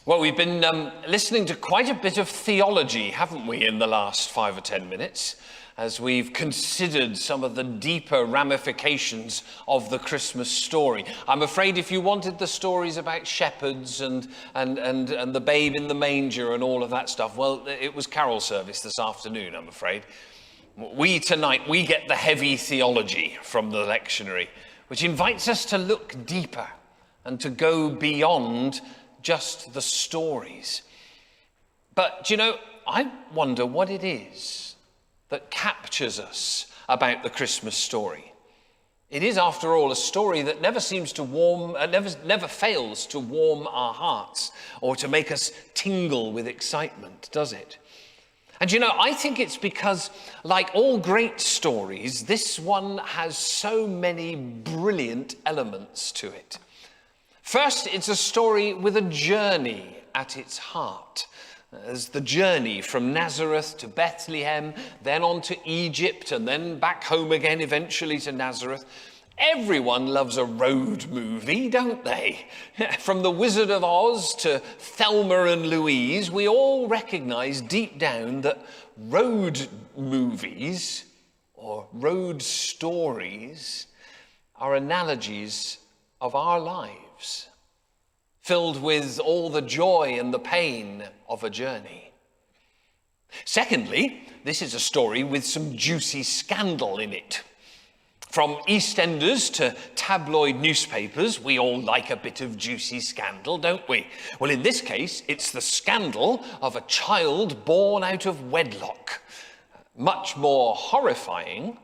Well, we've been listening to quite a bit of theology, haven't we, in the last 5 or 10 minutes, as we've considered some of the deeper ramifications of the Christmas story. I'm afraid if you wanted the stories about shepherds and the babe in the manger and all of that stuff, well, it was carol service this afternoon, I'm afraid. Tonight, we get the heavy theology from the lectionary, which invites us to look deeper and to go beyond just the stories. But, I wonder what it is that captures us about the Christmas story. It is, after all, a story that never fails to warm our hearts or to make us tingle with excitement, does it? And I think it's because, like all great stories, this one has so many brilliant elements to it. First, it's a story with a journey at its heart. There's the journey from Nazareth to Bethlehem, then on to Egypt, and then back home again, eventually to Nazareth. Everyone loves a road movie, don't they? From The Wizard of Oz to Thelma and Louise, we all recognize deep down that road movies or road stories are analogies of our lives, filled with all the joy and the pain of a journey. Secondly, this is a story with some juicy scandal in it. From EastEnders to tabloid newspapers, we all like a bit of juicy scandal, don't we? Well, in this case, it's the scandal of a child born out of wedlock. Much more horrifying,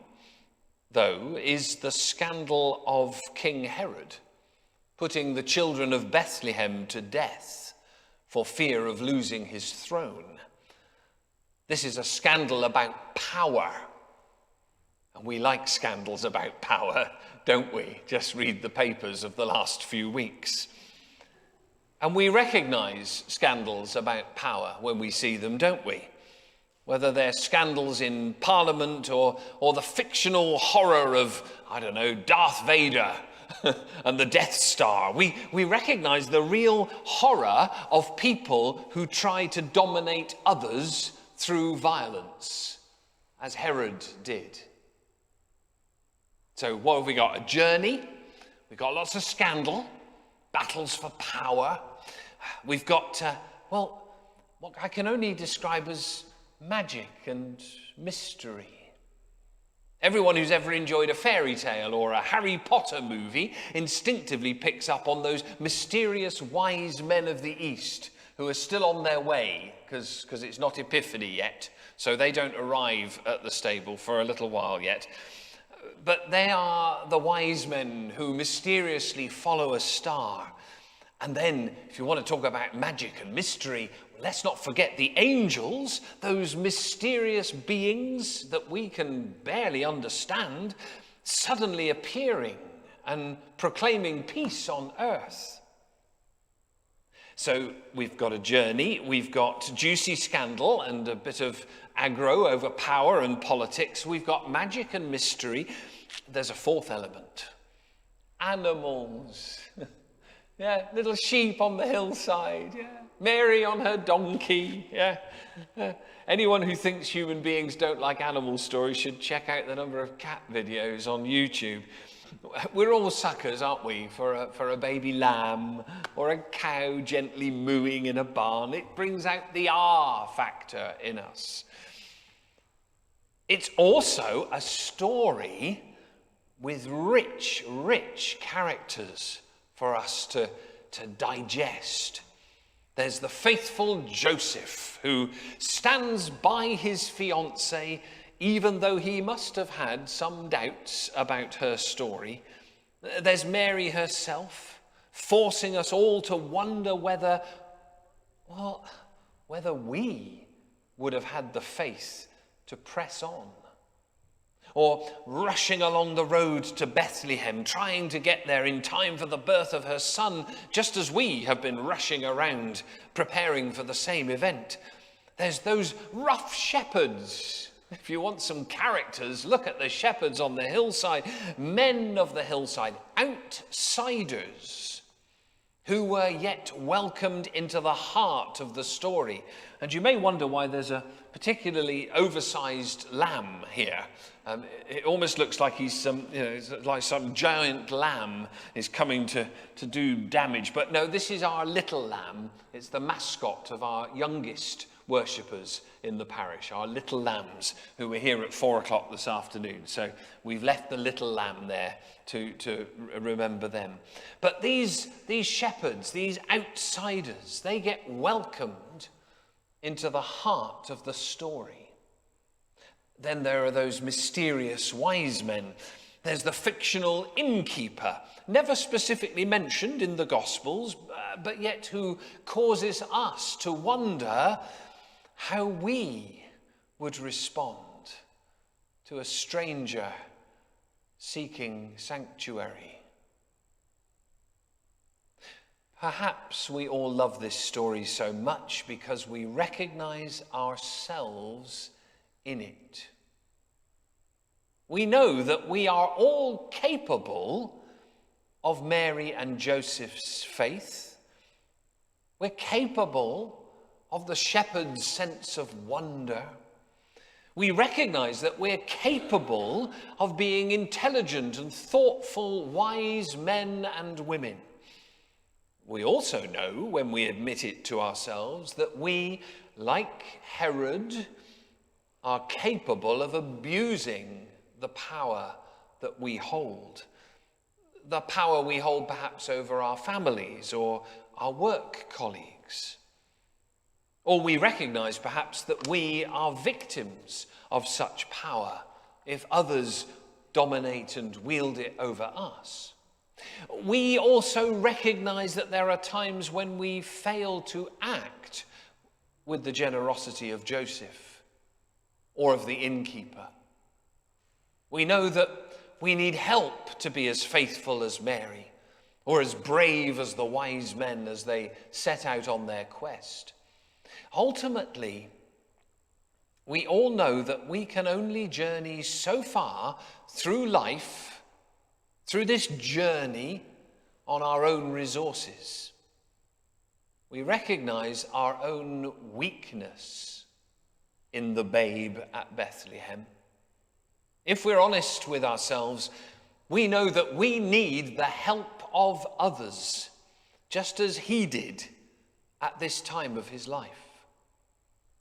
though, is the scandal of King Herod, putting the children of Bethlehem to death for fear of losing his throne. This is a scandal about power. And we like scandals about power, don't we? Just read the papers of the last few weeks. And we recognize scandals about power when we see them, don't we? Whether they're scandals in Parliament or the fictional horror of, Darth Vader and the Death Star. We recognize the real horror of people who try to dominate others through violence, as Herod did. So what have we got? A journey. We've got lots of scandal, battles for power. We've got, what I can only describe as magic and mystery. Everyone who's ever enjoyed a fairy tale or a Harry Potter movie instinctively picks up on those mysterious wise men of the East who are still on their way because it's not Epiphany yet, so they don't arrive at the stable for a little while yet. But they are the wise men who mysteriously follow a star. And then, if you want to talk about magic and mystery, let's not forget the angels, those mysterious beings that we can barely understand, suddenly appearing and proclaiming peace on earth. So we've got a journey, we've got juicy scandal and a bit of aggro over power and politics. We've got magic and mystery. There's a fourth element. Animals. Yeah, little sheep on the hillside. Yeah. Mary on her donkey. Yeah. Anyone who thinks human beings don't like animal stories should check out the number of cat videos on YouTube. We're all suckers, aren't we, for a baby lamb or a cow gently mooing in a barn. It brings out the R factor in us. It's also a story with rich characters for us to digest. There's the faithful Joseph who stands by his fiancée even though he must have had some doubts about her story. There's Mary herself, forcing us all to wonder whether we would have had the faith to press on. Or rushing along the road to Bethlehem, trying to get there in time for the birth of her son, just as we have been rushing around, preparing for the same event. There's those rough shepherds. If you want some characters, look at the shepherds on the hillside, men of the hillside, outsiders who were yet welcomed into the heart of the story. And you may wonder why there's a particularly oversized lamb here. It almost looks like it's like some giant lamb is coming to do damage. But no, this is our little lamb. It's the mascot of our youngest worshippers in the parish, our little lambs who were here at 4:00 this afternoon. So we've left the little lamb there to remember them. But these shepherds, these outsiders, they get welcomed into the heart of the story. Then there are those mysterious wise men. There's the fictional innkeeper, never specifically mentioned in the Gospels, but yet who causes us to wonder how we would respond to a stranger seeking sanctuary. Perhaps we all love this story so much because we recognize ourselves in it. We know that we are all capable of Mary and Joseph's faith. We're capable of the shepherd's sense of wonder. We recognize that we're capable of being intelligent and thoughtful, wise men and women. We also know, when we admit it to ourselves, that we, like Herod, are capable of abusing the power that we hold. The power we hold perhaps over our families or our work colleagues. Or we recognize perhaps that we are victims of such power if others dominate and wield it over us. We also recognize that there are times when we fail to act with the generosity of Joseph or of the innkeeper. We know that we need help to be as faithful as Mary or as brave as the wise men as they set out on their quest. Ultimately, we all know that we can only journey so far through life, through this journey, on our own resources. We recognize our own weakness in the babe at Bethlehem. If we're honest with ourselves, we know that we need the help of others, just as he did at this time of his life.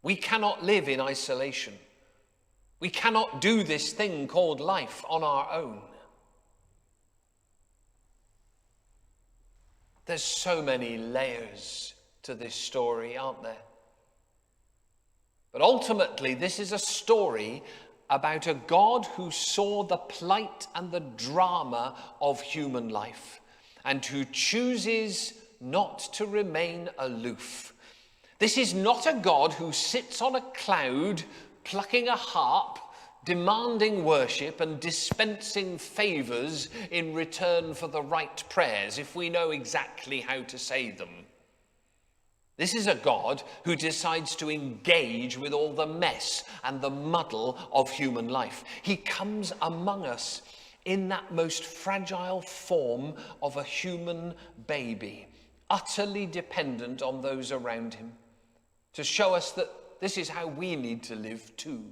We cannot live in isolation. We cannot do this thing called life on our own. There's so many layers to this story, aren't there? But ultimately, this is a story about a God who saw the plight and the drama of human life and who chooses not to remain aloof. This is not a God who sits on a cloud, plucking a harp, demanding worship and dispensing favors in return for the right prayers, if we know exactly how to say them. This is a God who decides to engage with all the mess and the muddle of human life. He comes among us in that most fragile form of a human baby, utterly dependent on those around him, to show us that this is how we need to live too.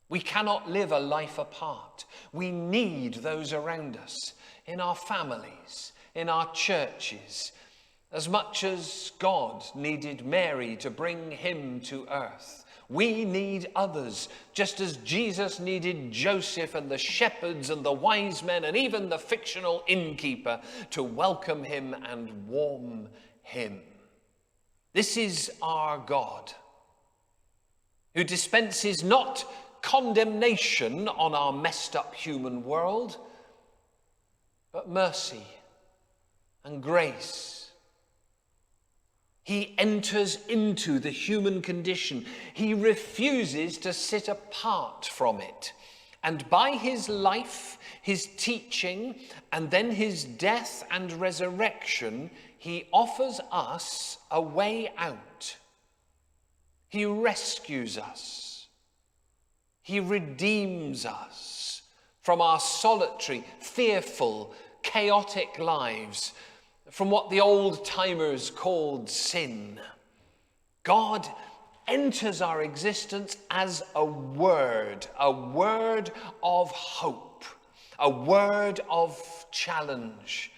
We cannot live a life apart. We need those around us, in our families, in our churches, as much as God needed Mary to bring him to earth. We need others, just as Jesus needed Joseph and the shepherds and the wise men and even the fictional innkeeper to welcome him and warm him. This is our God, who dispenses not condemnation on our messed up human world, but mercy and grace. He enters into the human condition. He refuses to sit apart from it. And by his life, his teaching, and then his death and resurrection, he offers us a way out. He rescues us. He redeems us from our solitary, fearful, chaotic lives, from what the old-timers called sin. God enters our existence as a word of hope, a word of challenge.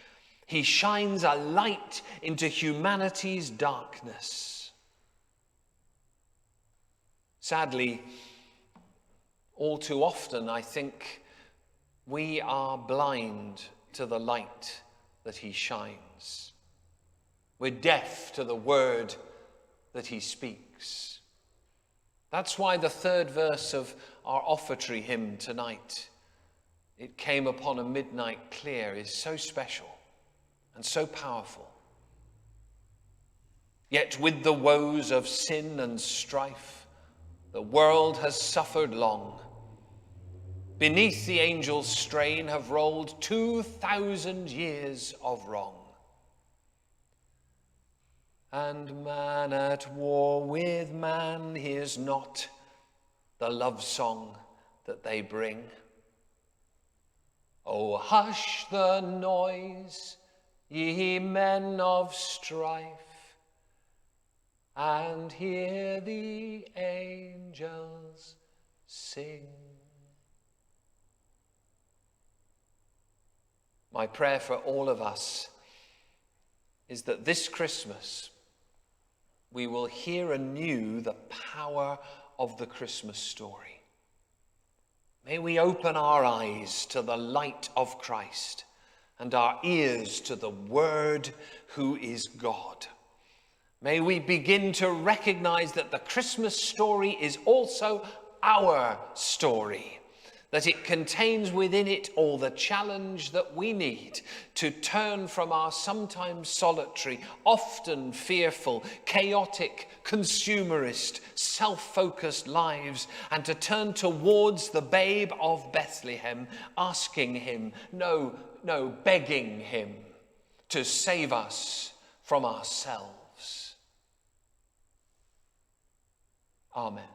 He shines a light into humanity's darkness. Sadly, all too often, I think, we are blind to the light that he shines. We're deaf to the word that he speaks. That's why the third verse of our offertory hymn tonight, "It came upon a midnight clear," is so special and so powerful. Yet with the woes of sin and strife, the world has suffered long. Beneath the angel's strain have rolled 2,000 years of wrong. And man at war with man hears not the love song that they bring. Oh, hush the noise, ye men of strife, and hear the angels sing. My prayer for all of us is that this Christmas we will hear anew the power of the Christmas story. May we open our eyes to the light of Christ and our ears to the Word who is God. May we begin to recognize that the Christmas story is also our story, that it contains within it all the challenge that we need to turn from our sometimes solitary, often fearful, chaotic, consumerist, self-focused lives and to turn towards the babe of Bethlehem, asking him, begging him to save us from ourselves. Amen.